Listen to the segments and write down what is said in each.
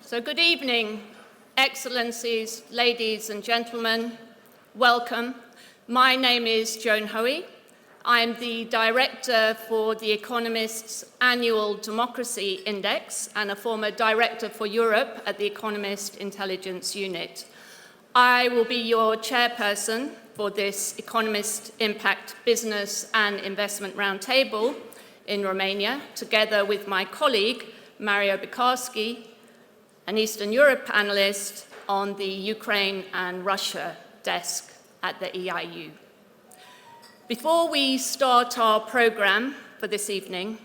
So good evening, Excellencies, ladies and gentlemen. Welcome. My name is Joan Hoey. I am the Director for the Economist's annual Democracy Index and a former Director for Europe at the Economist Intelligence Unit. I will be your chairperson for this Economist Impact Business and Investment Roundtable in Romania, together with my colleague, Mario Bikarski, an Eastern Europe panelist on the Ukraine and Russia desk at the EIU. Before we start our program for this evening,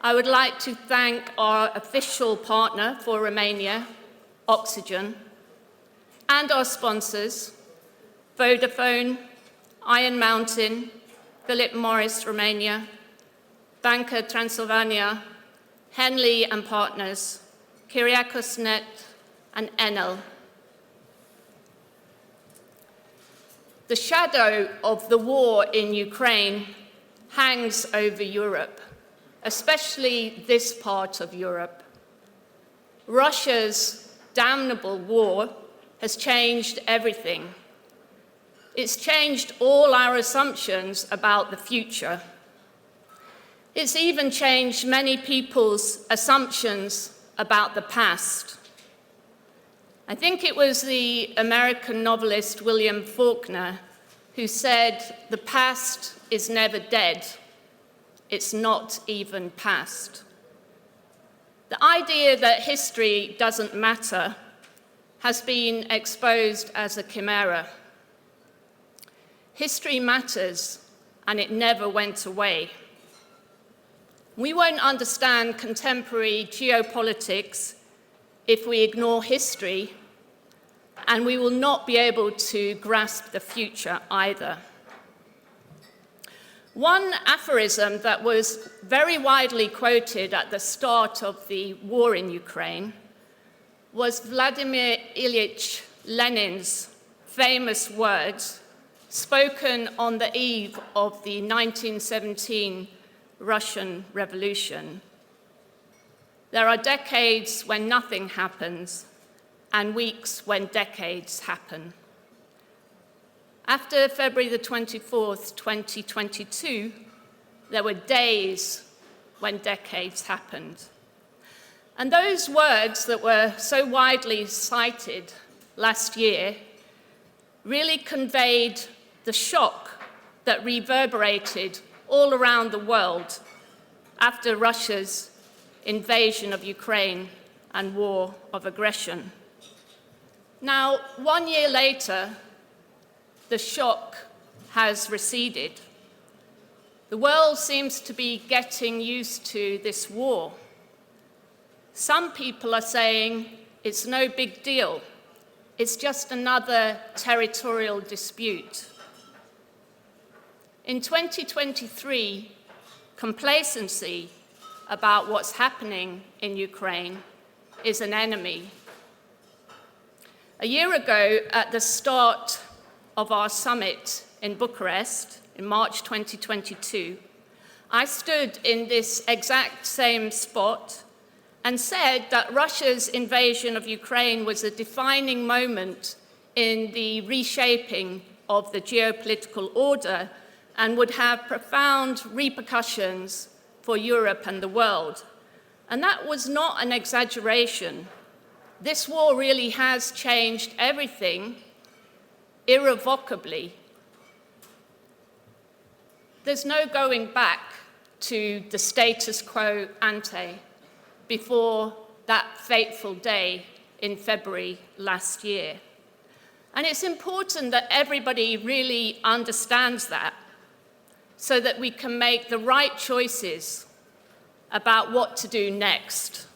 I would like to thank our official partner for Romania, Oxygen, and our sponsors, Vodafone, Iron Mountain, Philip Morris Romania, Banca Transilvania, Henley and Partners, Kyriakos.net, and Enel. The shadow of the war in Ukraine hangs over Europe, especially this part of Europe. Russia's damnable war has changed everything. It's changed all our assumptions about the future. It's even changed many people's assumptions about the past. I think it was the American novelist William Faulkner who said, "The past is never dead. It's not even past." The idea that history doesn't matter has been exposed as a chimera. History matters, and it never went away. We won't understand contemporary geopolitics if we ignore history, and we will not be able to grasp the future either. One aphorism that was very widely quoted at the start of the war in Ukraine was Vladimir Ilyich Lenin's famous words spoken on the eve of the 1917 Russian Revolution. There are decades when nothing happens, and weeks when decades happen. After February the 24th, 2022, there were days when decades happened. And those words that were so widely cited last year really conveyed the shock that reverberated all around the world after Russia's invasion of Ukraine and war of aggression. Now, 1 year later, the shock has receded. The world seems to be getting used to this war. Some people are saying it's no big deal. It's just another territorial dispute. In 2023, complacency about what's happening in Ukraine is an enemy. A year ago, at the start of our summit in Bucharest, in March 2022, I stood in this exact same spot and said that Russia's invasion of Ukraine was a defining moment in the reshaping of the geopolitical order and would have profound repercussions for Europe and the world. And that was not an exaggeration. This war really has changed everything irrevocably. There's no going back to the status quo ante before that fateful day in February last year. And it's important that everybody really understands that, so that we can make the right choices about what to do next.